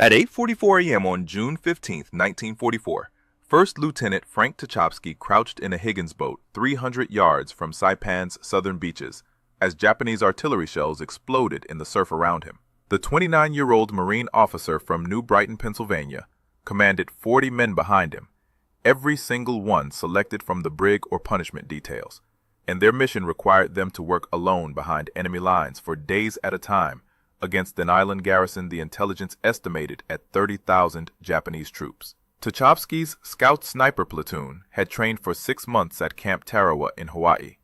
At 8:44 a.m. on June 15, 1944, First Lieutenant Frank Tucholsky crouched in a Higgins boat 300 yards from Saipan's southern beaches as Japanese artillery shells exploded in the surf around him. The 29-year-old Marine officer from New Brighton, Pennsylvania, commanded 40 men behind him, every single one selected from the brig or punishment details, and their mission required them to work alone behind enemy lines for days at a time against an island garrison the intelligence estimated at 30,000 Japanese troops. Tucholsky's Scout Sniper Platoon had trained for 6 months at Camp Tarawa in Hawaii,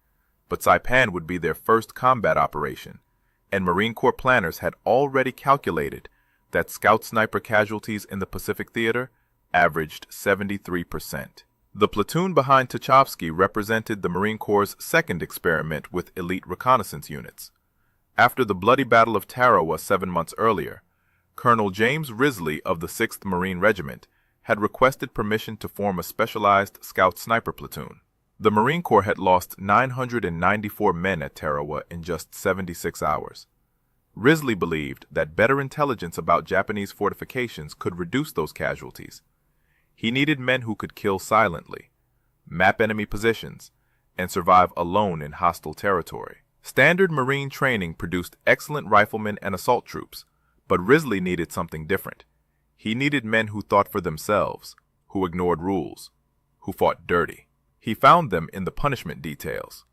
but Saipan would be their first combat operation, and Marine Corps planners had already calculated that Scout Sniper casualties in the Pacific Theater averaged 73%. The platoon behind Tucholsky represented the Marine Corps' second experiment with elite reconnaissance units. After the bloody Battle of Tarawa 7 months earlier, Colonel James Risley of the 6th Marine Regiment had requested permission to form a specialized Scout Sniper platoon. The Marine Corps had lost 994 men at Tarawa in just 76 hours. Risley believed that better intelligence about Japanese fortifications could reduce those casualties. He needed men who could kill silently, map enemy positions, and survive alone in hostile territory. Standard Marine training produced excellent riflemen and assault troops, but Risley needed something different. He needed men who thought for themselves, who ignored rules, who fought dirty. He found them in the punishment details.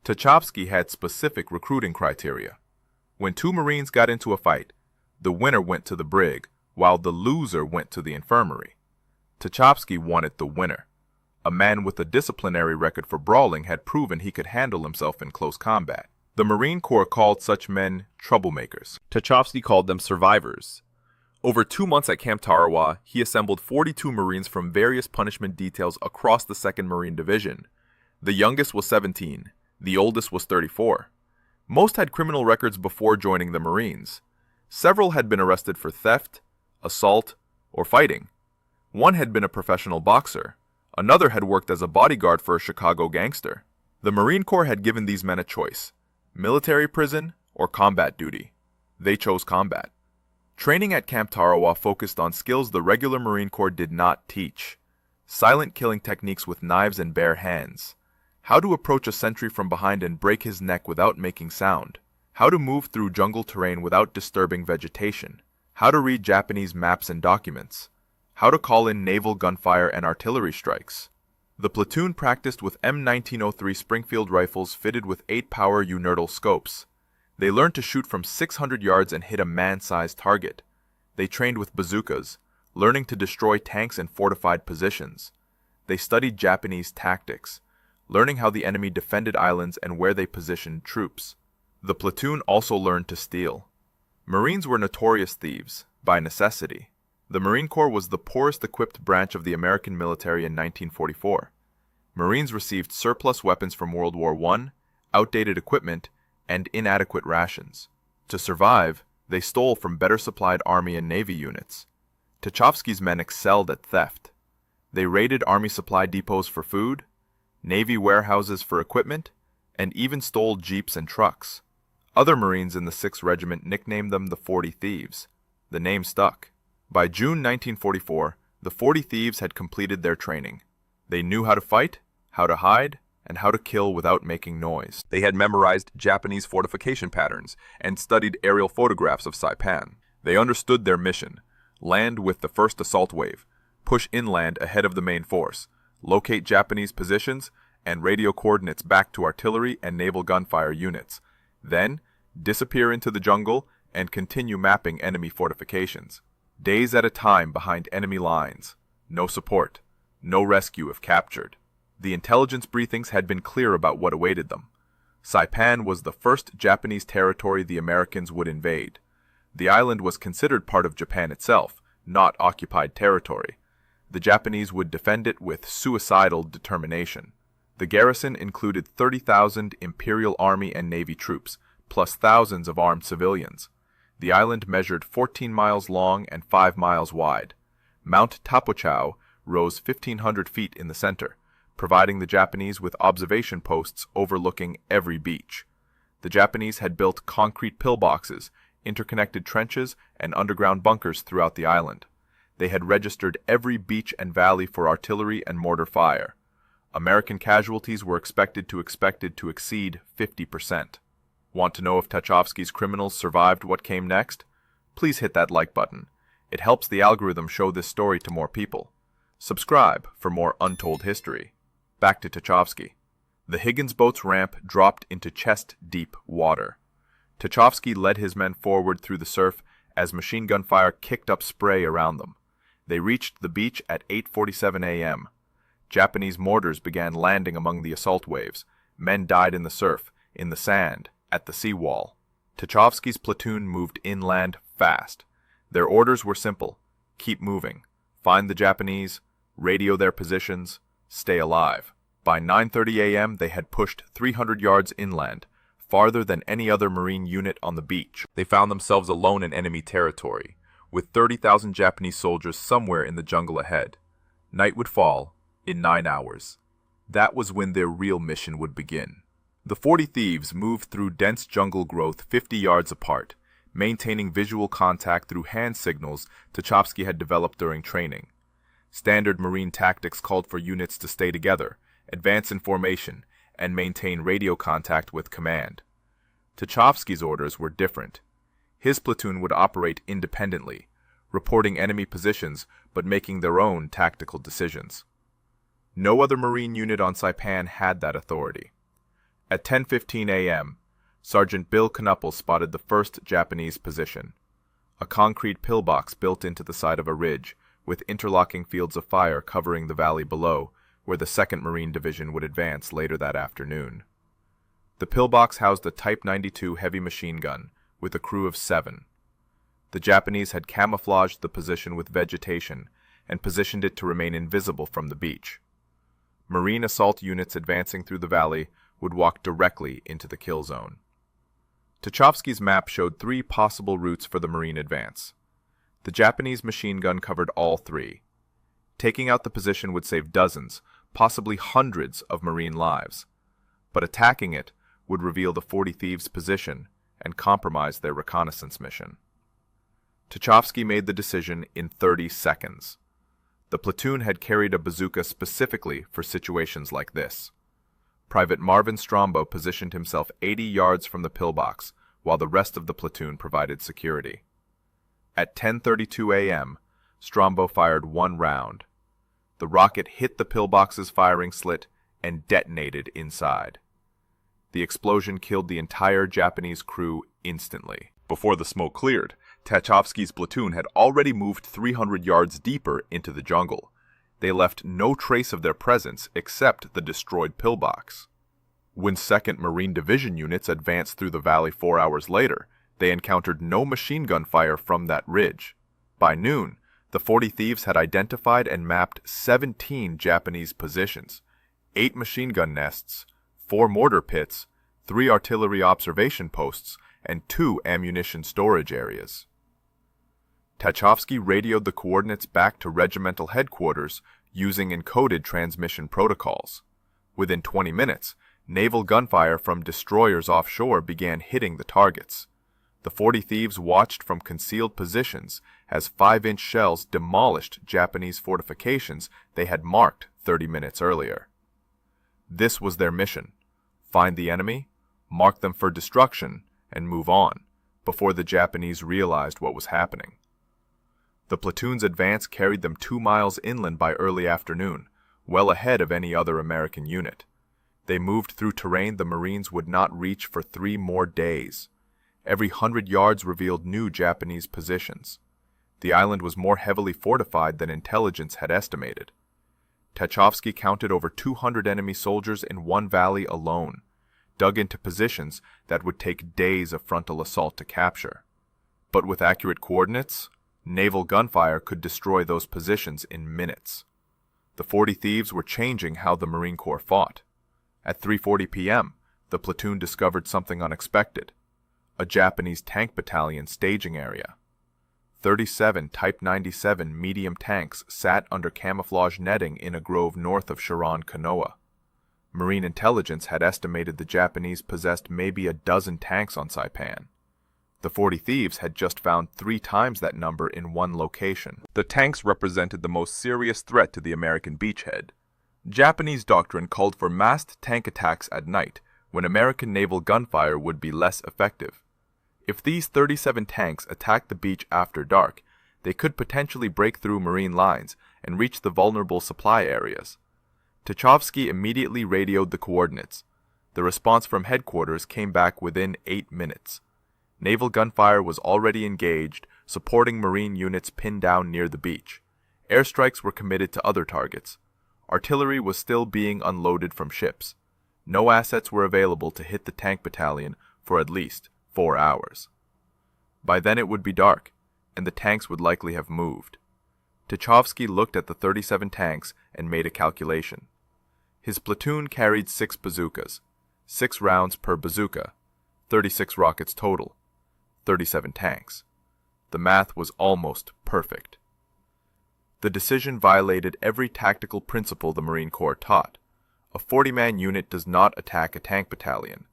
Tucholsky had specific recruiting criteria. When 2 Marines got into a fight, the winner went to the brig, while the loser went to the infirmary. Tucholsky wanted the winner. A man with a disciplinary record for brawling had proven he could handle himself in close combat. The Marine Corps called such men troublemakers. Tucholsky called them survivors. Over 2 months at Camp Tarawa, he assembled 42 Marines from various punishment details across the 2nd Marine Division. The youngest was 17. The oldest was 34. Most had criminal records before joining the Marines. Several had been arrested for theft, assault, or fighting. One had been a professional boxer. Another had worked as a bodyguard for a Chicago gangster. The Marine Corps had given these men a choice: military prison or combat duty. They chose combat. Training at Camp Tarawa focused on skills the regular Marine Corps did not teach: silent killing techniques with knives and bare hands, how to approach a sentry from behind and break his neck without making sound, how to move through jungle terrain without disturbing vegetation, how to read Japanese maps and documents, how to call in naval gunfire and artillery strikes. The platoon practiced with M1903 Springfield rifles fitted with 8-power Unertal scopes. They learned to shoot from 600 yards and hit a man-sized target. They trained with bazookas, learning to destroy tanks in fortified positions. They studied Japanese tactics, learning how the enemy defended islands and where they positioned troops. The platoon also learned to steal. Marines were notorious thieves, by necessity. The Marine Corps was the poorest equipped branch of the American military in 1944. Marines received surplus weapons from World War I, outdated equipment, and inadequate rations. To survive, they stole from better supplied Army and Navy units. Tucholsky's men excelled at theft. They raided Army supply depots for food, Navy warehouses for equipment, and even stole jeeps and trucks. Other Marines in the 6th Regiment nicknamed them the 40 Thieves. The name stuck. By June 1944, the 40 Thieves had completed their training. They knew how to fight, how to hide, and how to kill without making noise. They had memorized Japanese fortification patterns and studied aerial photographs of Saipan. They understood their mission: land with the first assault wave, push inland ahead of the main force, locate Japanese positions, and radio coordinates back to artillery and naval gunfire units. Then, disappear into the jungle and continue mapping enemy fortifications. Days at a time behind enemy lines. No support. No rescue if captured. The intelligence briefings had been clear about what awaited them. Saipan was the first Japanese territory the Americans would invade. The island was considered part of Japan itself, not occupied territory. The Japanese would defend it with suicidal determination. The garrison included 30,000 Imperial Army and Navy troops, plus thousands of armed civilians. The island measured 14 miles long and 5 miles wide. Mount Tapochau rose 1,500 feet in the center, providing the Japanese with observation posts overlooking every beach. The Japanese had built concrete pillboxes interconnected trenches, and underground bunkers throughout the island. They had registered every beach and valley for artillery and mortar fire. American casualties were expected to exceed 50%. Want to know if Tchaikovsky's criminals survived what came next? Please hit that like button. It helps the algorithm show this story to more people. Subscribe for more untold history. Back to Tchaikovsky. The Higgins boat's ramp dropped into chest-deep water. Tchaikovsky led his men forward through the surf as machine gun fire kicked up spray around them. They reached the beach at 8:47 a.m. Japanese mortars began landing among the assault waves. Men died in the surf, in the sand, at the seawall. Tchaikovsky's platoon moved inland fast. Their orders were simple: keep moving, find the Japanese, radio their positions, stay alive. By 9:30 a.m. they had pushed 300 yards inland, farther than any other Marine unit on the beach. They found themselves alone in enemy territory, with 30,000 Japanese soldiers somewhere in the jungle ahead. Night would fall in 9 hours. That was when their real mission would begin. The 40 thieves moved through dense jungle growth 50 yards apart, maintaining visual contact through hand signals Tchaikovsky had developed during training. Standard Marine tactics called for units to stay together, advance in formation, and maintain radio contact with command. Tchaikovsky's orders were different. His platoon would operate independently, reporting enemy positions but making their own tactical decisions. No other Marine unit on Saipan had that authority. At 10:15 a.m., Sergeant Bill Knuppel spotted the first Japanese position, a concrete pillbox built into the side of a ridge, with interlocking fields of fire covering the valley below, where the 2nd Marine Division would advance later that afternoon. The pillbox housed a Type 92 heavy machine gun, with a crew of 7. The Japanese had camouflaged the position with vegetation and positioned it to remain invisible from the beach. Marine assault units advancing through the valley would walk directly into the kill zone. Tchaikovsky's map showed 3 possible routes for the Marine advance. The Japanese machine gun covered all 3. Taking out the position would save dozens, possibly hundreds of Marine lives, but attacking it would reveal the 40 thieves' position and compromise their reconnaissance mission. Tchaikovsky made the decision in 30 seconds. The platoon had carried a bazooka specifically for situations like this. Private Marvin Strombo positioned himself 80 yards from the pillbox, while the rest of the platoon provided security. At 10:32 a.m., Strombo fired 1 round. The rocket hit the pillbox's firing slit and detonated inside. The explosion killed the entire Japanese crew instantly. Before the smoke cleared, Tchaikovsky's platoon had already moved 300 yards deeper into the jungle. They left no trace of their presence except the destroyed pillbox. When 2nd Marine Division units advanced through the valley 4 hours later, they encountered no machine gun fire from that ridge. By noon, the 40 thieves had identified and mapped 17 Japanese positions, 8 machine gun nests, 4 mortar pits, 3 artillery observation posts, and 2 ammunition storage areas. Tchaikovsky radioed the coordinates back to regimental headquarters using encoded transmission protocols. Within 20 minutes, naval gunfire from destroyers offshore began hitting the targets. The 40 thieves watched from concealed positions as 5-inch shells demolished Japanese fortifications they had marked 30 minutes earlier. This was their mission: find the enemy, mark them for destruction, and move on, before the Japanese realized what was happening. The platoon's advance carried them 2 miles inland by early afternoon, well ahead of any other American unit. They moved through terrain the Marines would not reach for 3 more days. Every 100 yards revealed new Japanese positions. The island was more heavily fortified than intelligence had estimated. Tchaikovsky counted over 200 enemy soldiers in one valley alone, dug into positions that would take days of frontal assault to capture. But with accurate coordinates, naval gunfire could destroy those positions in minutes. The 40 thieves were changing how the Marine Corps fought. At 3:40 p.m., the platoon discovered something unexpected: a Japanese tank battalion staging area. 37 Type 97 medium tanks sat under camouflage netting in a grove north of Sharon Kanoa. Marine intelligence had estimated the Japanese possessed maybe a dozen tanks on Saipan. The 40 Thieves had just found 3 times that number in one location. The tanks represented the most serious threat to the American beachhead. Japanese doctrine called for massed tank attacks at night, when American naval gunfire would be less effective. If these 37 tanks attacked the beach after dark, they could potentially break through Marine lines and reach the vulnerable supply areas. Tucholsky immediately radioed the coordinates. The response from headquarters came back within 8 minutes. Naval gunfire was already engaged, supporting Marine units pinned down near the beach. Airstrikes were committed to other targets. Artillery was still being unloaded from ships. No assets were available to hit the tank battalion for at least 4 hours. By then it would be dark, and the tanks would likely have moved. Tucholsky looked at the 37 tanks and made a calculation. His platoon carried 6 bazookas, 6 rounds per bazooka, 36 rockets total, 37 tanks. The math was almost perfect. The decision violated every tactical principle the Marine Corps taught. A 40-man unit does not attack a tank battalion.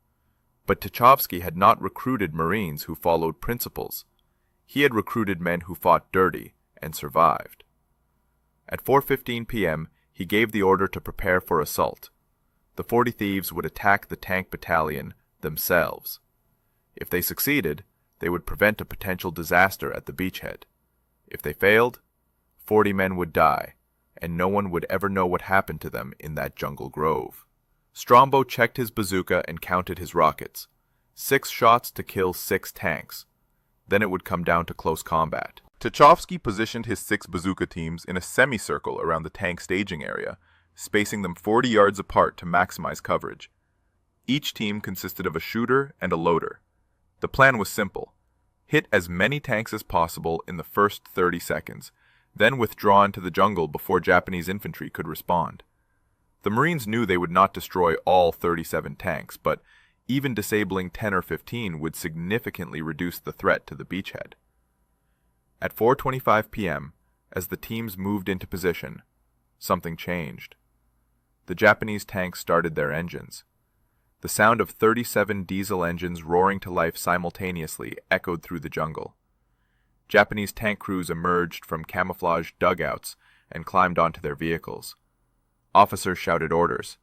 But Tucholsky had not recruited Marines who followed principles. He had recruited men who fought dirty and survived. At 4:15 p.m., he gave the order to prepare for assault. The 40 Thieves would attack the tank battalion themselves. If they succeeded, they would prevent a potential disaster at the beachhead. If they failed, 40 men would die, and no one would ever know what happened to them in that jungle grove. Strombo checked his bazooka and counted his rockets. 6 shots to kill 6 tanks. Then it would come down to close combat. Tucholsky positioned his 6 bazooka teams in a semicircle around the tank staging area, spacing them 40 yards apart to maximize coverage. Each team consisted of a shooter and a loader. The plan was simple. Hit as many tanks as possible in the first 30 seconds, then withdraw into the jungle before Japanese infantry could respond. The Marines knew they would not destroy all 37 tanks, but even disabling 10 or 15 would significantly reduce the threat to the beachhead. At 4:25 p.m., as the teams moved into position, something changed. The Japanese tanks started their engines. The sound of 37 diesel engines roaring to life simultaneously echoed through the jungle. Japanese tank crews emerged from camouflaged dugouts and climbed onto their vehicles. Officers shouted orders.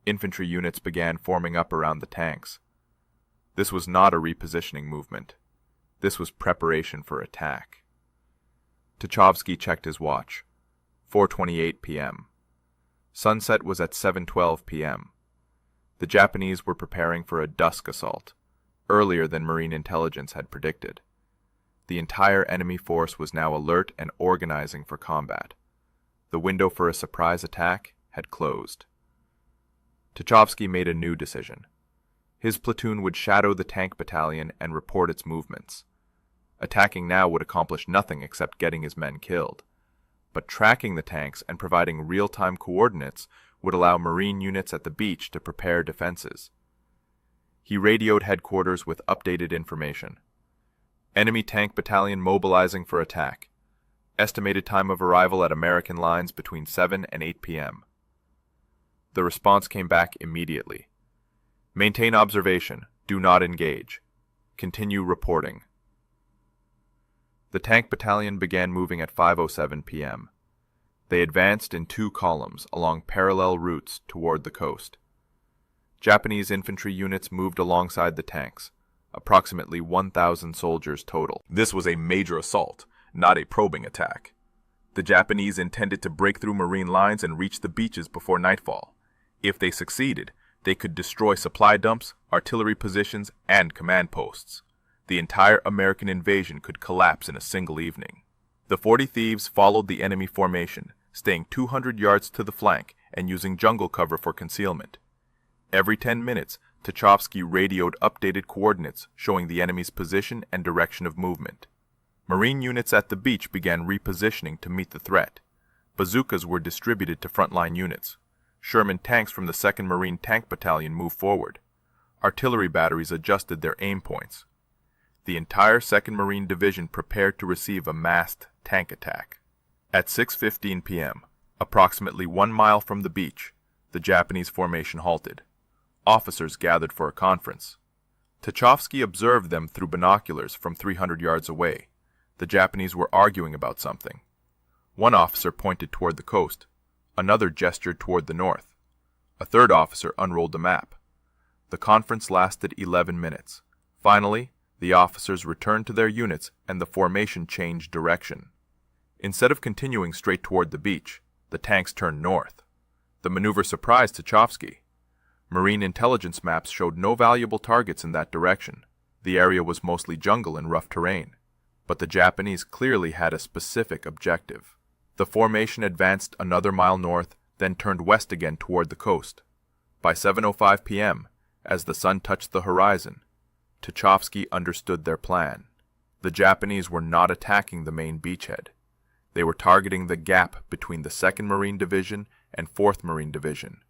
Infantry units began forming up around the tanks. This was not a repositioning movement. This was preparation for attack. Tucholsky checked his watch. 4:28 p.m. Sunset was at 7:12 p.m. The Japanese were preparing for a dusk assault, earlier than Marine intelligence had predicted. The entire enemy force was now alert and organizing for combat. The window for a surprise attack had closed. Tucholsky made a new decision. His platoon would shadow the tank battalion and report its movements. Attacking now would accomplish nothing except getting his men killed. But tracking the tanks and providing real-time coordinates would allow Marine units at the beach to prepare defenses. He radioed headquarters with updated information. Enemy tank battalion mobilizing for attack. Estimated time of arrival at American lines between 7 and 8 p.m. The response came back immediately. Maintain observation. Do not engage. Continue reporting. The tank battalion began moving at 5:07 p.m. They advanced in 2 columns along parallel routes toward the coast. Japanese infantry units moved alongside the tanks, approximately 1,000 soldiers total. This was a major assault, not a probing attack. The Japanese intended to break through Marine lines and reach the beaches before nightfall. If they succeeded, they could destroy supply dumps, artillery positions, and command posts. The entire American invasion could collapse in a single evening. The 40 Thieves followed the enemy formation, staying 200 yards to the flank and using jungle cover for concealment. Every 10 minutes, Tucholsky radioed updated coordinates showing the enemy's position and direction of movement. Marine units at the beach began repositioning to meet the threat. Bazookas were distributed to frontline units. Sherman tanks from the 2nd Marine Tank Battalion moved forward. Artillery batteries adjusted their aim points. The entire 2nd Marine Division prepared to receive a massed tank attack. At 6:15 p.m., approximately 1 mile from the beach, the Japanese formation halted. Officers gathered for a conference. Tucholsky observed them through binoculars from 300 yards away. The Japanese were arguing about something. One officer pointed toward the coast. Another gestured toward the north. A third officer unrolled the map. The conference lasted 11 minutes. Finally, the officers returned to their units and the formation changed direction. Instead of continuing straight toward the beach, the tanks turned north. The maneuver surprised Tucholsky. Marine intelligence maps showed no valuable targets in that direction. The area was mostly jungle and rough terrain. But the Japanese clearly had a specific objective. The formation advanced another mile north, then turned west again toward the coast. By 7:05 p.m., as the sun touched the horizon, Tucholsky understood their plan. The Japanese were not attacking the main beachhead. They were targeting the gap between the 2nd Marine Division and 4th Marine Division.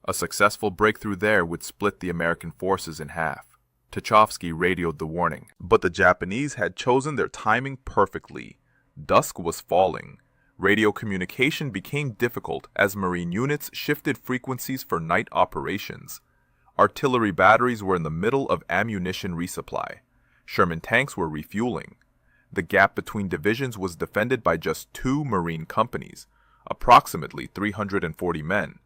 A successful breakthrough there would split the American forces in half. Tucholsky radioed the warning. But the Japanese had chosen their timing perfectly. Dusk was falling. Radio communication became difficult as Marine units shifted frequencies for night operations. Artillery batteries were in the middle of ammunition resupply. Sherman tanks were refueling. The gap between divisions was defended by just 2 Marine companies, approximately 340 men,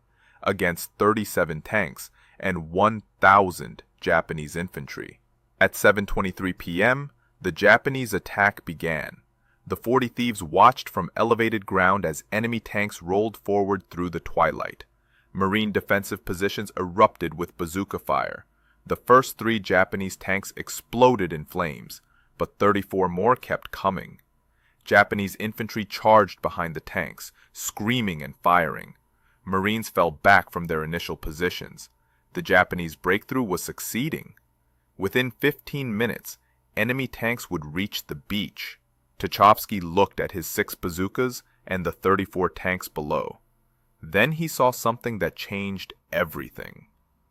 against 37 tanks and 1,000 Japanese infantry. At 7:23 p.m., the Japanese attack began. The 40 Thieves watched from elevated ground as enemy tanks rolled forward through the twilight. Marine defensive positions erupted with bazooka fire. The first 3 Japanese tanks exploded in flames, but 34 more kept coming. Japanese infantry charged behind the tanks, screaming and firing. Marines fell back from their initial positions. The Japanese breakthrough was succeeding. Within 15 minutes, enemy tanks would reach the beach. Tucholsky looked at his 6 bazookas and the 34 tanks below. Then he saw something that changed everything.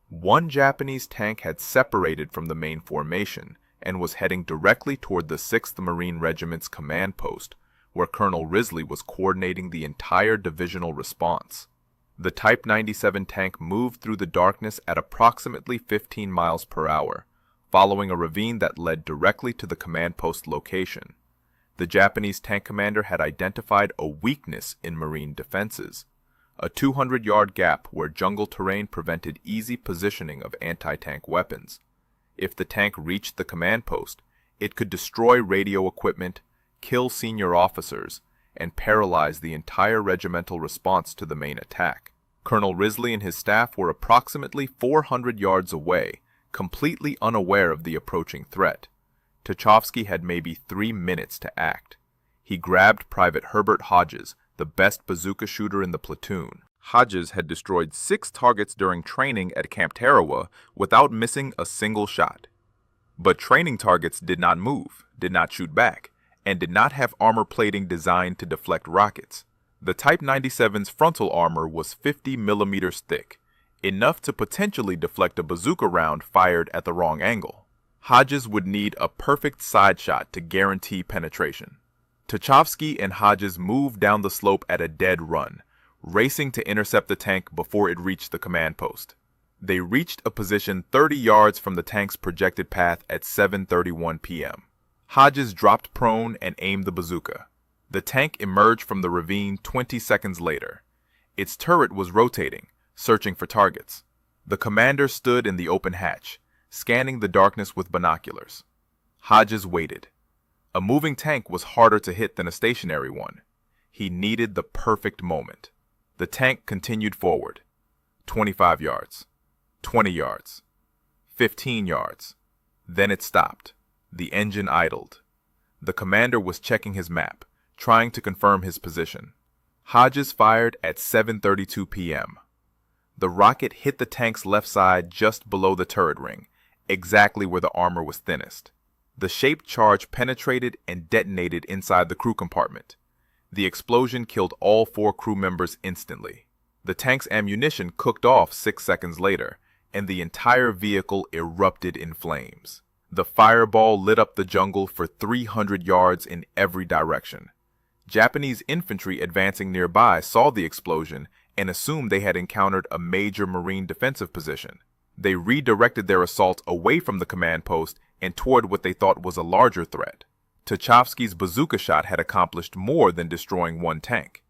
One Japanese tank had separated from the main formation and was heading directly toward the 6th Marine Regiment's command post, where Colonel Risley was coordinating the entire divisional response. The Type 97 tank moved through the darkness at approximately 15 miles per hour, following a ravine that led directly to the command post location. The Japanese tank commander had identified a weakness in Marine defenses, a 200-yard gap where jungle terrain prevented easy positioning of anti-tank weapons. If the tank reached the command post, it could destroy radio equipment, kill senior officers, and paralyze the entire regimental response to the main attack. Colonel Risley and his staff were approximately 400 yards away, completely unaware of the approaching threat. Tucholsky had maybe 3 minutes to act. He grabbed Private Herbert Hodges, the best bazooka shooter in the platoon. Hodges had destroyed 6 targets during training at Camp Tarawa without missing a single shot. But training targets did not move, did not shoot back, and did not have armor plating designed to deflect rockets. The Type 97's frontal armor was 50 millimeters thick, enough to potentially deflect a bazooka round fired at the wrong angle. Hodges would need a perfect side shot to guarantee penetration. Tucholsky and Hodges moved down the slope at a dead run, racing to intercept the tank before it reached the command post. They reached a position 30 yards from the tank's projected path at 7:31 p.m. Hodges dropped prone and aimed the bazooka. The tank emerged from the ravine 20 seconds later. Its turret was rotating, searching for targets. The commander stood in the open hatch, scanning the darkness with binoculars. Hodges waited. A moving tank was harder to hit than a stationary one. He needed the perfect moment. The tank continued forward. 25 yards. 20 yards. 15 yards. Then it stopped. The engine idled. The commander was checking his map, trying to confirm his position. Hodges fired at 7:32 p.m. The rocket hit the tank's left side just below the turret ring, exactly where the armor was thinnest. The shaped charge penetrated and detonated inside the crew compartment. The explosion killed all 4 crew members instantly. The tank's ammunition cooked off 6 seconds later, and the entire vehicle erupted in flames. The fireball lit up the jungle for 300 yards in every direction. Japanese infantry advancing nearby saw the explosion and assumed they had encountered a major Marine defensive position. They redirected their assault away from the command post and toward what they thought was a larger threat. Tucholsky's bazooka shot had accomplished more than destroying one tank.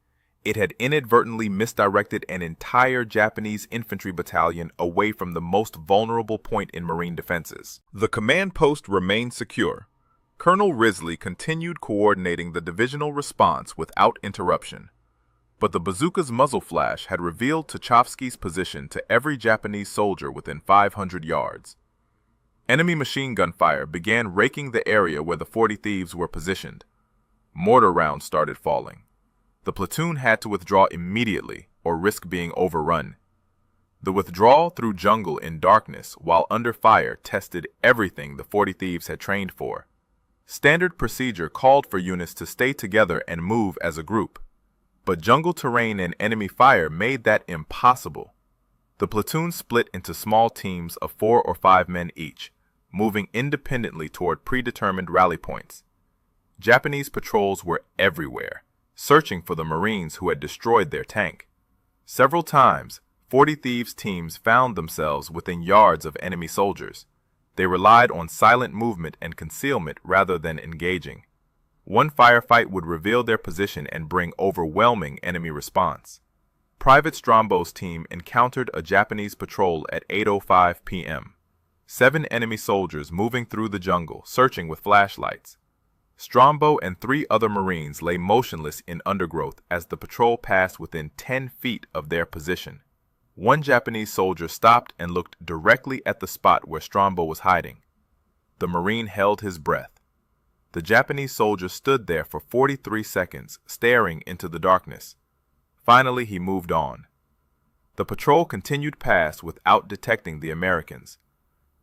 It had inadvertently misdirected an entire Japanese infantry battalion away from the most vulnerable point in Marine defenses. The command post remained secure. Colonel Risley continued coordinating the divisional response without interruption. But the bazooka's muzzle flash had revealed Tucholsky's position to every Japanese soldier within 500 yards. Enemy machine gun fire began raking the area where the 40 Thieves were positioned. Mortar rounds started falling. The platoon had to withdraw immediately or risk being overrun. The withdrawal through jungle in darkness while under fire tested everything the 40 Thieves had trained for. Standard procedure called for units to stay together and move as a group. But jungle terrain and enemy fire made that impossible. The platoon split into small teams of 4 or 5 men each, moving independently toward predetermined rally points. Japanese patrols were everywhere, searching for the Marines who had destroyed their tank. Several times, 40 Thieves teams found themselves within yards of enemy soldiers. They relied on silent movement and concealment rather than engaging. One firefight would reveal their position and bring overwhelming enemy response. Private Strombo's team encountered a Japanese patrol at 8:05 p.m. 7 enemy soldiers moving through the jungle, searching with flashlights. Strombo and 3 other Marines lay motionless in undergrowth as the patrol passed within 10 feet of their position. One Japanese soldier stopped and looked directly at the spot where Strombo was hiding. The Marine held his breath. The Japanese soldier stood there for 43 seconds, staring into the darkness. Finally, he moved on. The patrol continued past without detecting the Americans.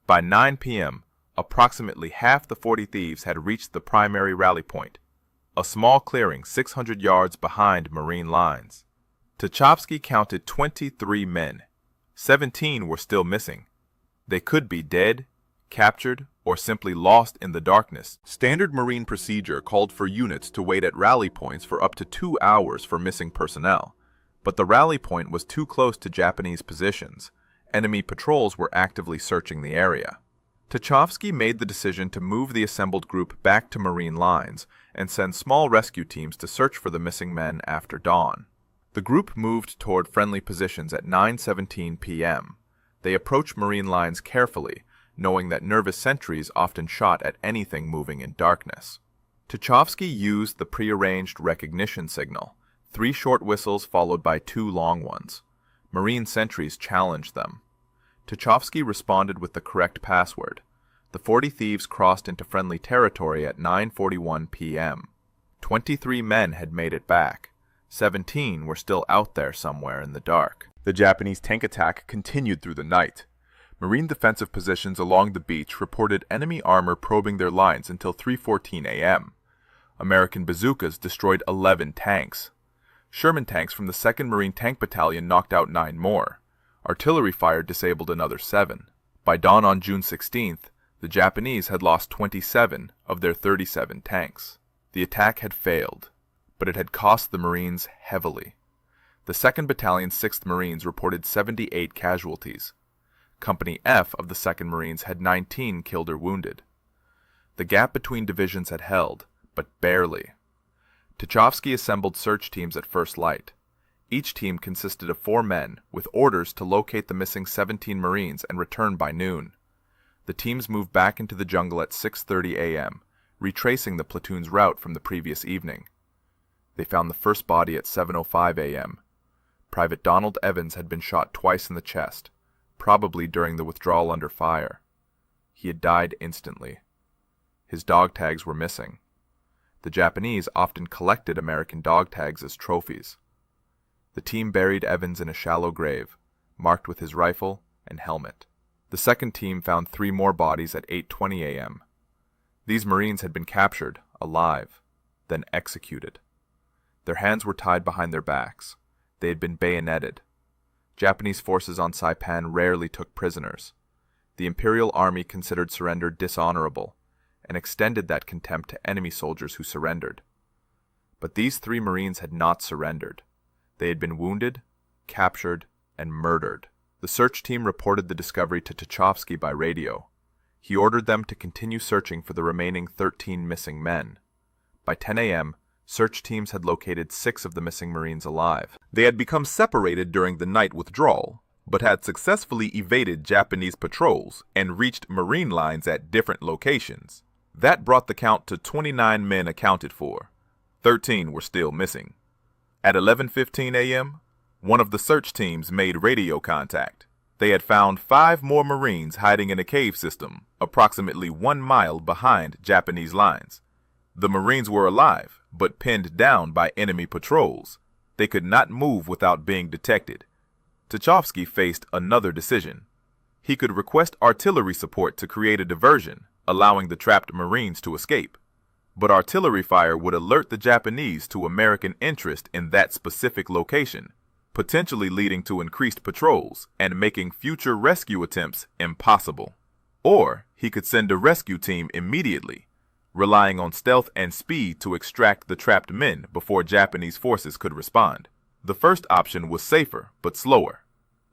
By 9 p.m., approximately half the 40 Thieves had reached the primary rally point, a small clearing 600 yards behind Marine lines. Tucholsky counted 23 men. 17 were still missing. They could be dead, captured, or simply lost in the darkness. Standard Marine procedure called for units to wait at rally points for up to 2 hours for missing personnel, but the rally point was too close to Japanese positions. Enemy patrols were actively searching the area. Tucholsky made the decision to move the assembled group back to Marine lines and send small rescue teams to search for the missing men after dawn. The group moved toward friendly positions at 9:17 p.m. They approached Marine lines carefully, knowing that nervous sentries often shot at anything moving in darkness. Tucholsky used the prearranged recognition signal, 3 short whistles followed by 2 long ones. Marine sentries challenged them. Tucholsky responded with the correct password. The 40 Thieves crossed into friendly territory at 9:41 p.m. 23 men had made it back. 17 were still out there somewhere in the dark. The Japanese tank attack continued through the night. Marine defensive positions along the beach reported enemy armor probing their lines until 3:14 a.m. American bazookas destroyed 11 tanks. Sherman tanks from the 2nd Marine Tank Battalion knocked out 9 more. Artillery fire disabled another 7. By dawn on June 16th, the Japanese had lost 27 of their 37 tanks. The attack had failed, but it had cost the Marines heavily. The 2nd Battalion's 6th Marines reported 78 casualties. Company F of the 2nd Marines had 19 killed or wounded. The gap between divisions had held, but barely. Tucholsky assembled search teams at first light. Each team consisted of 4 men, with orders to locate the missing 17 Marines and return by noon. The teams moved back into the jungle at 6:30 a.m., retracing the platoon's route from the previous evening. They found the first body at 7:05 a.m. Private Donald Evans had been shot twice in the chest, probably during the withdrawal under fire. He had died instantly. His dog tags were missing. The Japanese often collected American dog tags as trophies. The team buried Evans in a shallow grave, marked with his rifle and helmet. The second team found 3 more bodies at 8:20 a.m. These Marines had been captured, alive, then executed. Their hands were tied behind their backs. They had been bayoneted. Japanese forces on Saipan rarely took prisoners. The Imperial Army considered surrender dishonorable, and extended that contempt to enemy soldiers who surrendered. But these 3 Marines had not surrendered. They had been wounded, captured, and murdered. The search team reported the discovery to Tuchovsky by radio. He ordered them to continue searching for the remaining 13 missing men. By 10 a.m., search teams had located 6 of the missing Marines alive. They had become separated during the night withdrawal, but had successfully evaded Japanese patrols and reached Marine lines at different locations. That brought the count to 29 men accounted for. 13 were still missing. At 11:15 a.m., one of the search teams made radio contact. They had found 5 more Marines hiding in a cave system, approximately 1 mile behind Japanese lines. The Marines were alive, but pinned down by enemy patrols. They could not move without being detected. Tuchovsky faced another decision. He could request artillery support to create a diversion, allowing the trapped Marines to escape. But artillery fire would alert the Japanese to American interest in that specific location, potentially leading to increased patrols and making future rescue attempts impossible. Or he could send a rescue team immediately, relying on stealth and speed to extract the trapped men before Japanese forces could respond. The first option was safer but slower.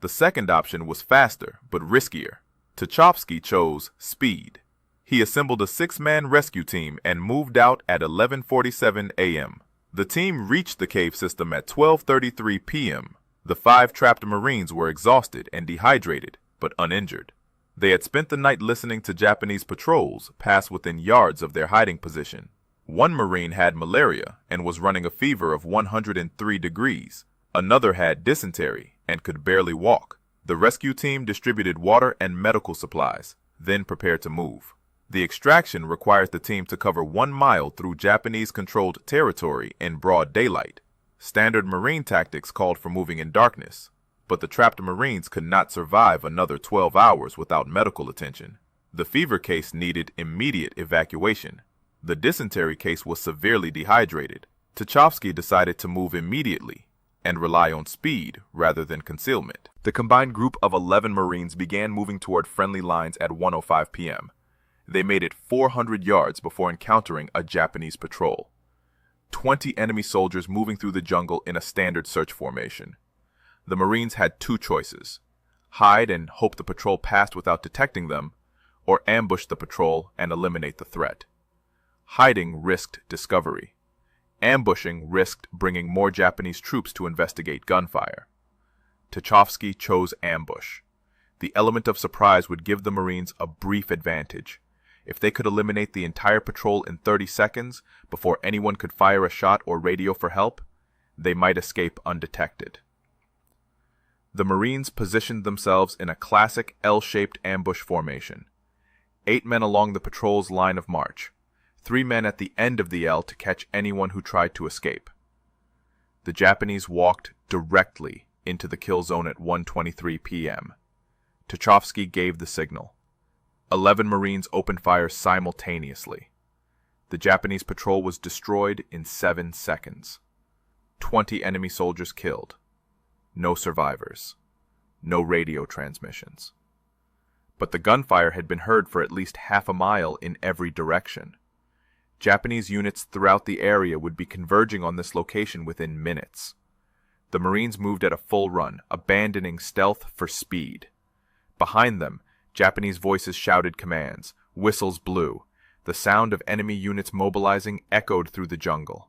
The second option was faster but riskier. Tuchovsky chose speed. He assembled a 6-man rescue team and moved out at 11:47 a.m. The team reached the cave system at 12:33 p.m. The 5 trapped Marines were exhausted and dehydrated, but uninjured. They had spent the night listening to Japanese patrols pass within yards of their hiding position. One Marine had malaria and was running a fever of 103 degrees. Another had dysentery and could barely walk. The rescue team distributed water and medical supplies, then prepared to move. The extraction required the team to cover 1 mile through Japanese-controlled territory in broad daylight. Standard Marine tactics called for moving in darkness, but the trapped Marines could not survive another 12 hours without medical attention. The fever case needed immediate evacuation. The dysentery case was severely dehydrated. Tuchovsky decided to move immediately and rely on speed rather than concealment. The combined group of 11 Marines began moving toward friendly lines at 1:05 p.m. They made it 400 yards before encountering a Japanese patrol. 20 enemy soldiers moving through the jungle in a standard search formation. The Marines had 2 choices: hide and hope the patrol passed without detecting them, or ambush the patrol and eliminate the threat. Hiding risked discovery. Ambushing risked bringing more Japanese troops to investigate gunfire. Tuchovsky chose ambush. The element of surprise would give the Marines a brief advantage. If they could eliminate the entire patrol in 30 seconds before anyone could fire a shot or radio for help, they might escape undetected. The Marines positioned themselves in a classic L-shaped ambush formation. 8 men along the patrol's line of march, 3 men at the end of the L to catch anyone who tried to escape. The Japanese walked directly into the kill zone at 1:23 p.m. Tuchovsky gave the signal. 11 Marines opened fire simultaneously. The Japanese patrol was destroyed in 7 seconds. 20 enemy soldiers killed. No survivors. No radio transmissions. But the gunfire had been heard for at least half a mile in every direction. Japanese units throughout the area would be converging on this location within minutes. The Marines moved at a full run, abandoning stealth for speed. Behind them, Japanese voices shouted commands, whistles blew. The sound of enemy units mobilizing echoed through the jungle.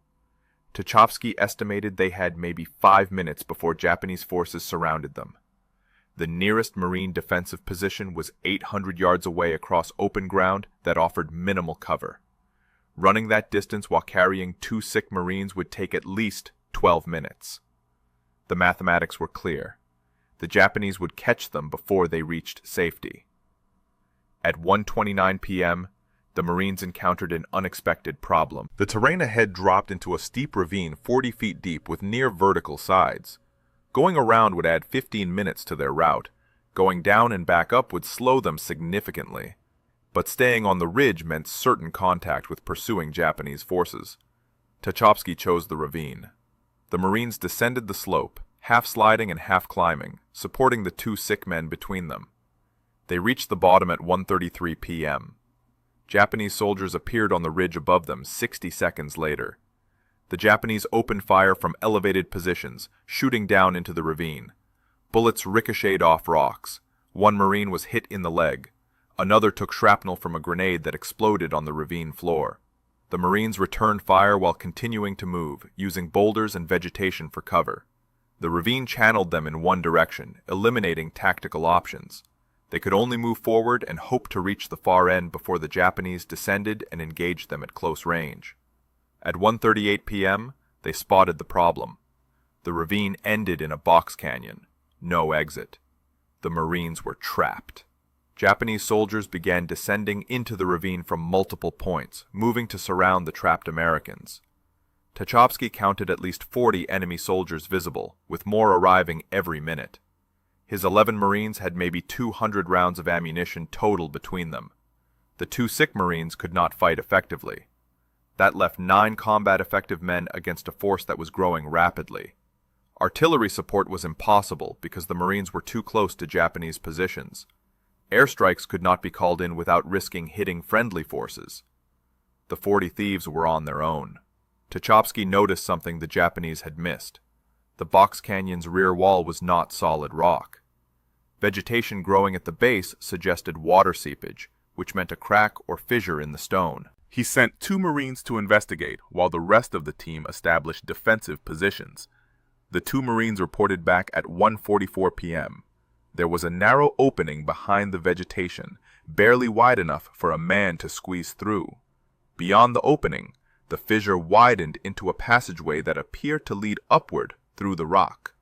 Tuchovsky estimated they had maybe 5 minutes before Japanese forces surrounded them. The nearest Marine defensive position was 800 yards away across open ground that offered minimal cover. Running that distance while carrying 2 sick Marines would take at least 12 minutes. The mathematics were clear. The Japanese would catch them before they reached safety. At 1:29 p.m., the Marines encountered an unexpected problem. The terrain ahead dropped into a steep ravine 40 feet deep with near vertical sides. Going around would add 15 minutes to their route. Going down and back up would slow them significantly. But staying on the ridge meant certain contact with pursuing Japanese forces. Tuchovsky chose the ravine. The Marines descended the slope, half sliding and half climbing, supporting the 2 sick men between them. They reached the bottom at 1:33 p.m. Japanese soldiers appeared on the ridge above them 60 seconds later. The Japanese opened fire from elevated positions, shooting down into the ravine. Bullets ricocheted off rocks. One Marine was hit in the leg. Another took shrapnel from a grenade that exploded on the ravine floor. The Marines returned fire while continuing to move, using boulders and vegetation for cover. The ravine channeled them in one direction, eliminating tactical options. They could only move forward and hope to reach the far end before the Japanese descended and engaged them at close range. At 1:38 p.m., they spotted the problem. The ravine ended in a box canyon. No exit. The Marines were trapped. Japanese soldiers began descending into the ravine from multiple points, moving to surround the trapped Americans. Tucholsky counted at least 40 enemy soldiers visible, with more arriving every minute. His 11 Marines had maybe 200 rounds of ammunition total between them. The 2 sick Marines could not fight effectively. That left 9 combat-effective men against a force that was growing rapidly. Artillery support was impossible because the Marines were too close to Japanese positions. Airstrikes could not be called in without risking hitting friendly forces. The 40 thieves were on their own. Tucholsky noticed something the Japanese had missed. The box canyon's rear wall was not solid rock. Vegetation growing at the base suggested water seepage, which meant a crack or fissure in the stone. He sent 2 Marines to investigate, while the rest of the team established defensive positions. The 2 Marines reported back at 1:44 p.m. There was a narrow opening behind the vegetation, barely wide enough for a man to squeeze through. Beyond the opening, the fissure widened into a passageway that appeared to lead upward through the rock.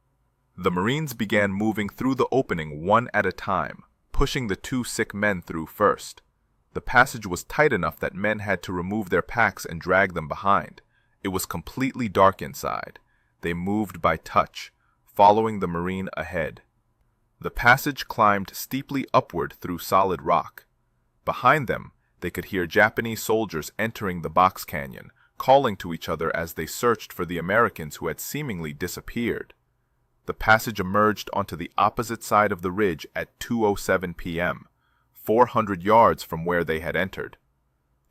The Marines began moving through the opening one at a time, pushing the 2 sick men through first. The passage was tight enough that men had to remove their packs and drag them behind. It was completely dark inside. They moved by touch, following the Marine ahead. The passage climbed steeply upward through solid rock. Behind them, they could hear Japanese soldiers entering the box canyon, calling to each other as they searched for the Americans who had seemingly disappeared. The passage emerged onto the opposite side of the ridge at 2:07 p.m., 400 yards from where they had entered.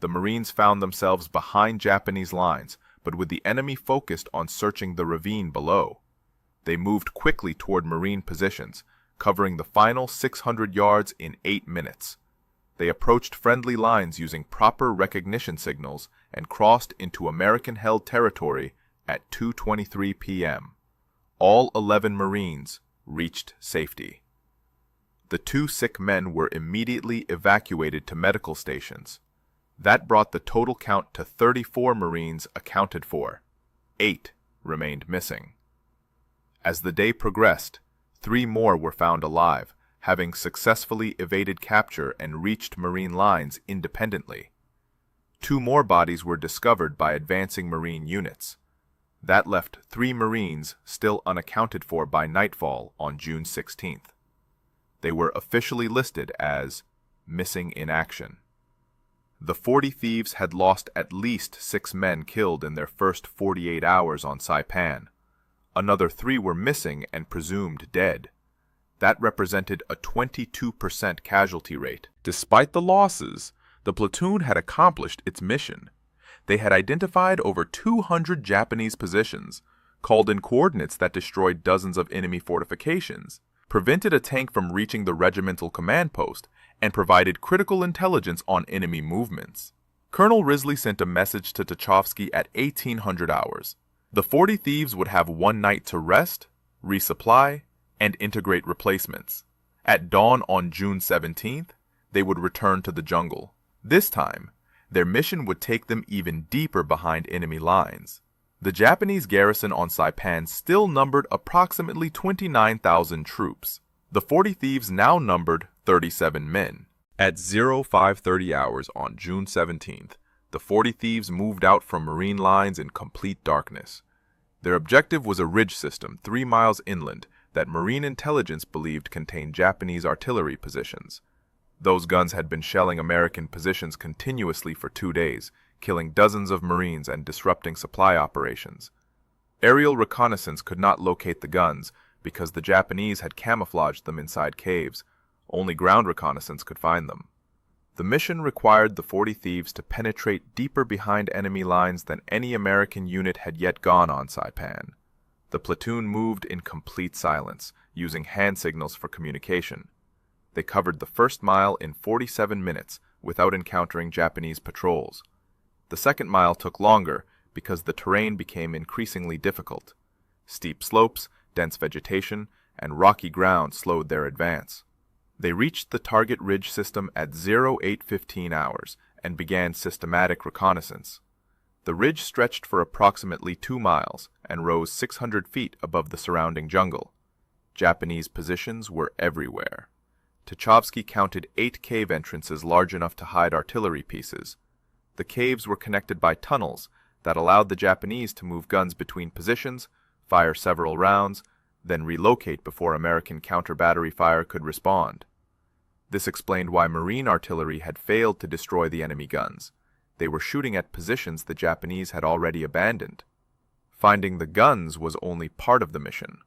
The Marines found themselves behind Japanese lines, but with the enemy focused on searching the ravine below. They moved quickly toward Marine positions, covering the final 600 yards in 8 minutes. They approached friendly lines using proper recognition signals and crossed into American-held territory at 2:23 p.m. All 11 Marines reached safety. The 2 sick men were immediately evacuated to medical stations. That brought the total count to 34 Marines accounted for. 8 remained missing. As the day progressed, 3 more were found alive, having successfully evaded capture and reached Marine lines independently. 2 more bodies were discovered by advancing Marine units. That left 3 Marines still unaccounted for by nightfall on June 16th. They were officially listed as missing in action. The 40 thieves had lost at least 6 men killed in their first 48 hours on Saipan. Another 3 were missing and presumed dead. That represented a 22% casualty rate. Despite the losses, the platoon had accomplished its mission. They had identified over 200 Japanese positions, called in coordinates that destroyed dozens of enemy fortifications, prevented a tank from reaching the regimental command post, and provided critical intelligence on enemy movements. Colonel Risley sent a message to Tucholsky at 1800 hours. The 40 thieves would have 1 night to rest, resupply, and integrate replacements. At dawn on June 17th, they would return to the jungle. This time, their mission would take them even deeper behind enemy lines. The Japanese garrison on Saipan still numbered approximately 29,000 troops. The 40 thieves now numbered 37 men. At 0530 hours on June 17th, the 40 thieves moved out from Marine lines in complete darkness. Their objective was a ridge system 3 miles inland that Marine intelligence believed contained Japanese artillery positions. Those guns had been shelling American positions continuously for 2 days, killing dozens of Marines and disrupting supply operations. Aerial reconnaissance could not locate the guns because the Japanese had camouflaged them inside caves. Only ground reconnaissance could find them. The mission required the 40 thieves to penetrate deeper behind enemy lines than any American unit had yet gone on Saipan. The platoon moved in complete silence, using hand signals for communication. They covered the first mile in 47 minutes without encountering Japanese patrols. The second mile took longer because the terrain became increasingly difficult. Steep slopes, dense vegetation, and rocky ground slowed their advance. They reached the target ridge system at 08:15 hours and began systematic reconnaissance. The ridge stretched for approximately 2 miles and rose 600 feet above the surrounding jungle. Japanese positions were everywhere. Tucholsky counted 8 cave entrances large enough to hide artillery pieces. The caves were connected by tunnels that allowed the Japanese to move guns between positions, fire several rounds, then relocate before American counter-battery fire could respond. This explained why Marine artillery had failed to destroy the enemy guns. They were shooting at positions the Japanese had already abandoned. Finding the guns was only part of the mission.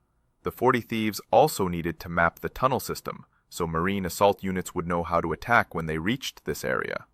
The 40 Thieves also needed to map the tunnel system, so Marine assault units would know how to attack when they reached this area.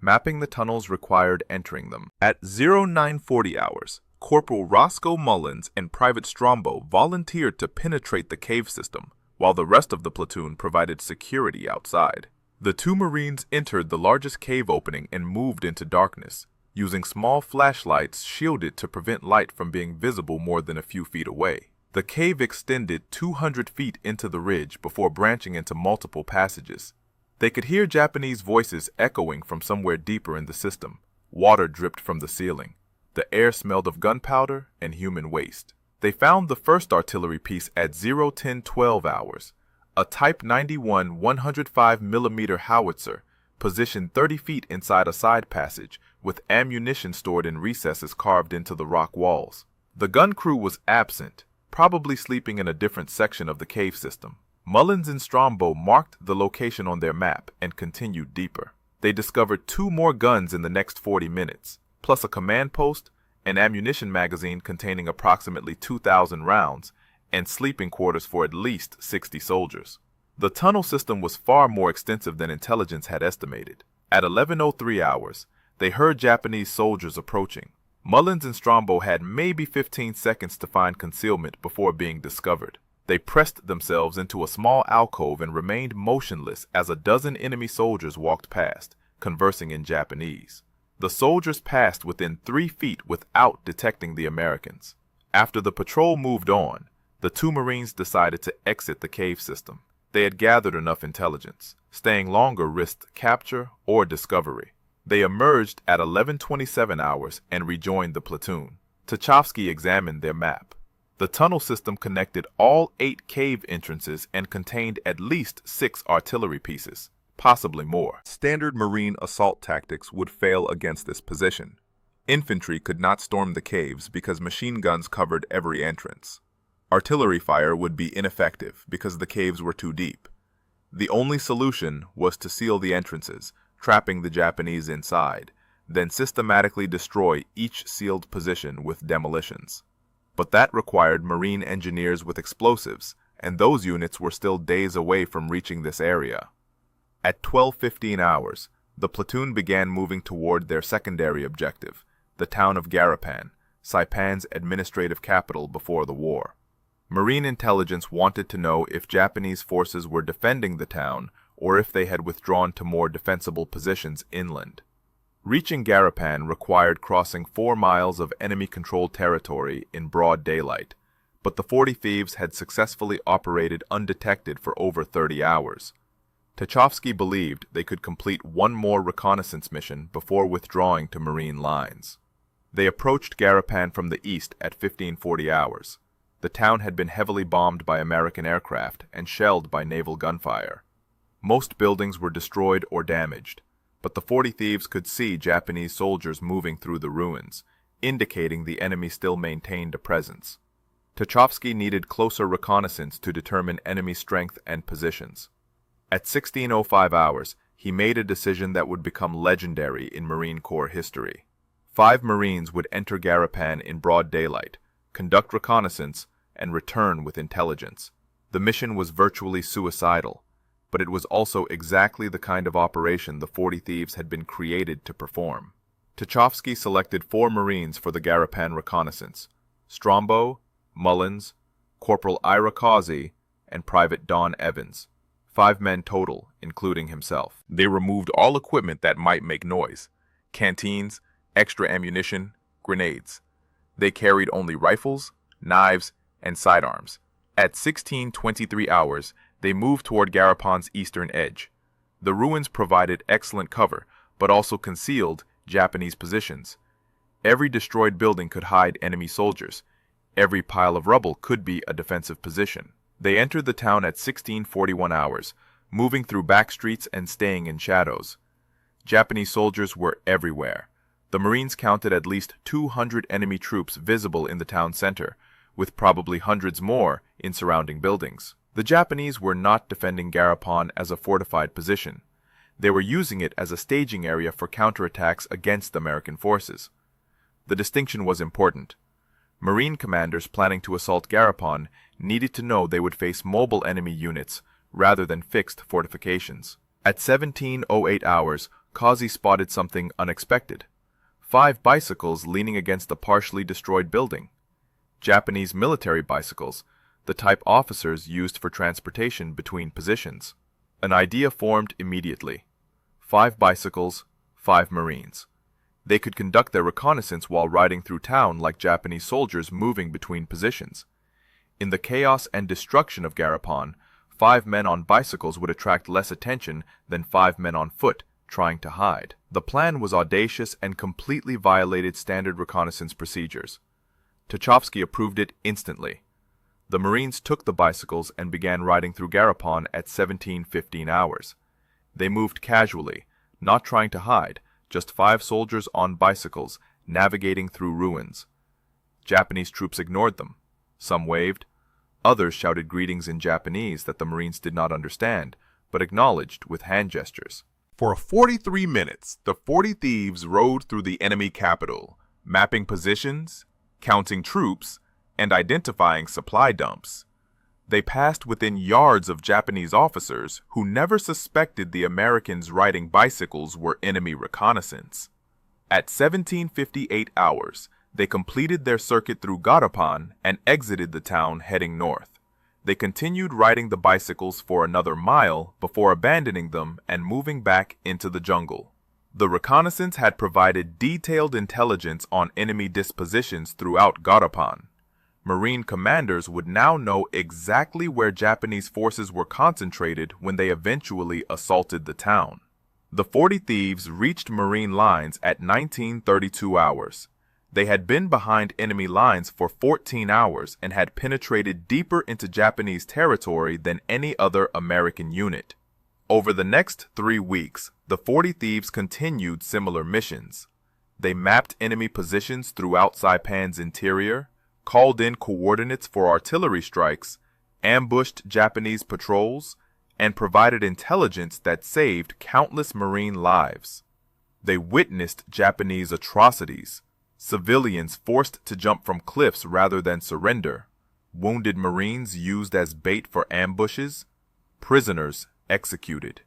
Mapping the tunnels required entering them. At 0940 hours, Corporal Roscoe Mullins and Private Strombo volunteered to penetrate the cave system, while the rest of the platoon provided security outside. The 2 Marines entered the largest cave opening and moved into darkness, using small flashlights shielded to prevent light from being visible more than a few feet away. The cave extended 200 feet into the ridge before branching into multiple passages. They could hear Japanese voices echoing from somewhere deeper in the system. Water dripped from the ceiling. The air smelled of gunpowder and human waste. They found the first artillery piece at 0:10:12 hours, a Type 91 105mm howitzer positioned 30 feet inside a side passage with ammunition stored in recesses carved into the rock walls. The gun crew was absent, probably sleeping in a different section of the cave system. Mullins and Strombo marked the location on their map and continued deeper. They discovered 2 more guns in the next 40 minutes, plus a command post, an ammunition magazine containing approximately 2,000 rounds, and sleeping quarters for at least 60 soldiers. The tunnel system was far more extensive than intelligence had estimated. At 11:03 hours, they heard Japanese soldiers approaching. Mullins and Strombo had maybe 15 seconds to find concealment before being discovered. They pressed themselves into a small alcove and remained motionless as a dozen enemy soldiers walked past, conversing in Japanese. The soldiers passed within 3 feet without detecting the Americans. After the patrol moved on, the 2 Marines decided to exit the cave system. They had gathered enough intelligence. Staying longer risked capture or discovery. They emerged at 11:27 hours and rejoined the platoon. Tucholsky examined their map. The tunnel system connected all 8 cave entrances and contained at least 6 artillery pieces, possibly more. Standard Marine assault tactics would fail against this position. Infantry could not storm the caves because machine guns covered every entrance. Artillery fire would be ineffective because the caves were too deep. The only solution was to seal the entrances, trapping the Japanese inside, then systematically destroy each sealed position with demolitions. But that required Marine engineers with explosives, and those units were still days away from reaching this area. At 12:15 hours, the platoon began moving toward their secondary objective, the town of Garapan, Saipan's administrative capital before the war. Marine intelligence wanted to know if Japanese forces were defending the town or if they had withdrawn to more defensible positions inland. Reaching Garapan required crossing 4 miles of enemy-controlled territory in broad daylight, but the 40 Thieves had successfully operated undetected for over 30 hours. Tucholsky believed they could complete 1 more reconnaissance mission before withdrawing to Marine lines. They approached Garapan from the east at 1540 hours. The town had been heavily bombed by American aircraft and shelled by naval gunfire. Most buildings were destroyed or damaged, but the 40 Thieves could see Japanese soldiers moving through the ruins, indicating the enemy still maintained a presence. Tucholsky needed closer reconnaissance to determine enemy strength and positions. At 16:05 hours, he made a decision that would become legendary in Marine Corps history. 5 Marines would enter Garapan in broad daylight, conduct reconnaissance, and return with intelligence. The mission was virtually suicidal, but it was also exactly the kind of operation the 40 Thieves had been created to perform. Tucholsky selected 4 Marines for the Garapan reconnaissance: Strombo, Mullins, Corporal Ira Causey, and Private Don Evans. 5 men total, including himself. They removed all equipment that might make noise: canteens, extra ammunition, grenades. They carried only rifles, knives, and sidearms. At 16:23 hours, they moved toward Garapan's eastern edge. The ruins provided excellent cover, but also concealed Japanese positions. Every destroyed building could hide enemy soldiers. Every pile of rubble could be a defensive position. They entered the town at 16:41 hours, moving through back streets and staying in shadows. Japanese soldiers were everywhere. The Marines counted at least 200 enemy troops visible in the town center, with probably hundreds more in surrounding buildings. The Japanese were not defending Garapan as a fortified position. They were using it as a staging area for counterattacks against the American forces. The distinction was important. Marine commanders planning to assault Garapan needed to know they would face mobile enemy units rather than fixed fortifications. At 17:08 hours, Causey spotted something unexpected: 5 bicycles leaning against a partially destroyed building. Japanese military bicycles, the type officers used for transportation between positions. An idea formed immediately: 5 bicycles, 5 Marines. They could conduct their reconnaissance while riding through town like Japanese soldiers moving between positions. In the chaos and destruction of Garapan, 5 men on bicycles would attract less attention than 5 men on foot trying to hide. The plan was audacious and completely violated standard reconnaissance procedures. Tucholsky approved it instantly. The Marines took the bicycles and began riding through Garapan at 17:15 hours. They moved casually, not trying to hide, just 5 soldiers on bicycles navigating through ruins. Japanese troops ignored them. Some waved. Others shouted greetings in Japanese that the Marines did not understand, but acknowledged with hand gestures. For 43 minutes, the 40 thieves rode through the enemy capital, mapping positions, counting troops, and identifying supply dumps. They passed within yards of Japanese officers who never suspected the Americans riding bicycles were enemy reconnaissance. At 17:58 hours, they completed their circuit through Garapan and exited the town heading north. They continued riding the bicycles for another mile before abandoning them and moving back into the jungle. The reconnaissance had provided detailed intelligence on enemy dispositions throughout Garapan. Marine commanders would now know exactly where Japanese forces were concentrated when they eventually assaulted the town. The 40 thieves reached Marine lines at 19:32 hours. They had been behind enemy lines for 14 hours and had penetrated deeper into Japanese territory than any other American unit. Over the next 3 weeks, the 40 thieves continued similar missions. They mapped enemy positions throughout Saipan's interior, called in coordinates for artillery strikes, ambushed Japanese patrols, and provided intelligence that saved countless Marine lives. They witnessed Japanese atrocities: civilians forced to jump from cliffs rather than surrender, wounded Marines used as bait for ambushes, prisoners executed.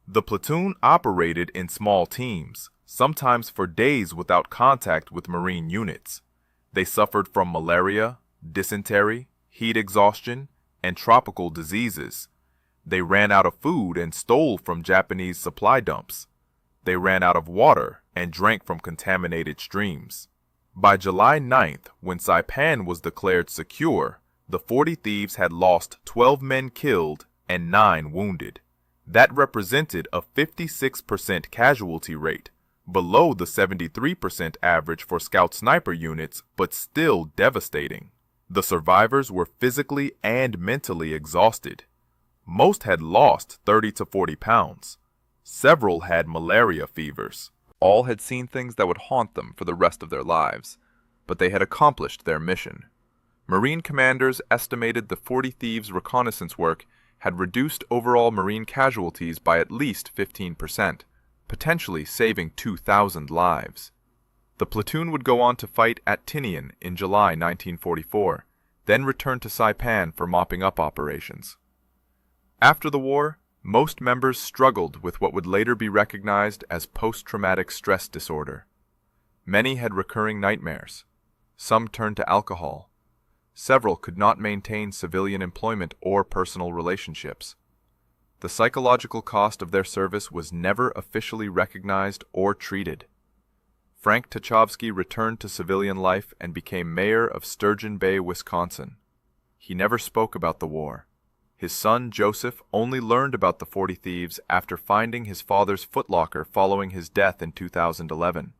The platoon operated in small teams, sometimes for days without contact with Marine units. They suffered from malaria, dysentery, heat exhaustion, and tropical diseases. They ran out of food and stole from Japanese supply dumps. They ran out of water and drank from contaminated streams. By July 9th, when Saipan was declared secure, the 40 thieves had lost 12 men killed and 9 wounded. That represented a 56% casualty rate, below the 73% average for scout sniper units, but still devastating. The survivors were physically and mentally exhausted. Most had lost 30 to 40 pounds. Several had malaria fevers. All had seen things that would haunt them for the rest of their lives, but they had accomplished their mission. Marine commanders estimated the 40 thieves' reconnaissance work had reduced overall Marine casualties by at least 15%, potentially saving 2,000 lives. The platoon would go on to fight at Tinian in July 1944, then return to Saipan for mopping up operations. After the war, most members struggled with what would later be recognized as post-traumatic stress disorder. Many had recurring nightmares. Some turned to alcohol. Several could not maintain civilian employment or personal relationships. The psychological cost of their service was never officially recognized or treated. Frank Tuchovsky returned to civilian life and became mayor of Sturgeon Bay, Wisconsin. He never spoke about the war. His son, Joseph, only learned about the 40 Thieves after finding his father's footlocker following his death in 2011.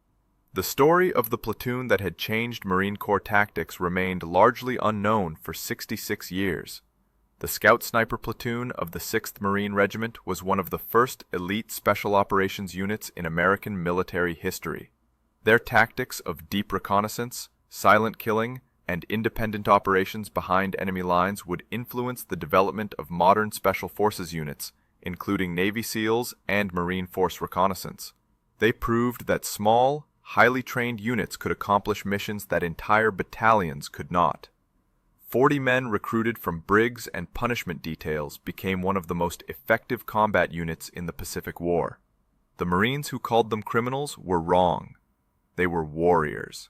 The story of the platoon that had changed Marine Corps tactics remained largely unknown for 66 years. The Scout Sniper Platoon of the 6th Marine Regiment was one of the first elite special operations units in American military history. Their tactics of deep reconnaissance, silent killing, and independent operations behind enemy lines would influence the development of modern Special Forces units, including Navy SEALs and Marine Force Reconnaissance. They proved that small, highly trained units could accomplish missions that entire battalions could not. 40 men recruited from Briggs and punishment details became one of the most effective combat units in the Pacific War. The Marines who called them criminals were wrong. They were warriors.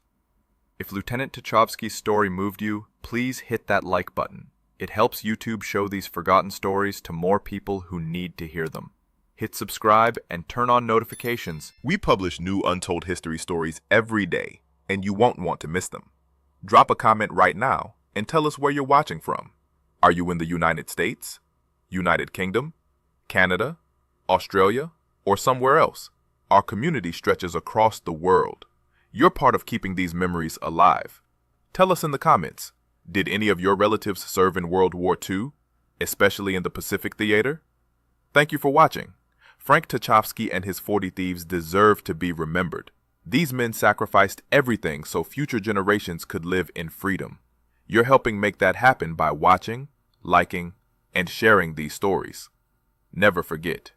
If Lieutenant Tuchovsky's story moved you, please hit that like button. It helps YouTube show these forgotten stories to more people who need to hear them. Hit subscribe and turn on notifications. We publish new untold history stories every day, and you won't want to miss them. Drop a comment right now and tell us where you're watching from. Are you in the United States, United Kingdom, Canada, Australia, or somewhere else? Our community stretches across the world. You're part of keeping these memories alive. Tell us in the comments, did any of your relatives serve in World War II, especially in the Pacific Theater? Thank you for watching. Frank Tuchovsky and his 40 Thieves deserve to be remembered. These men sacrificed everything so future generations could live in freedom. You're helping make that happen by watching, liking, and sharing these stories. Never forget,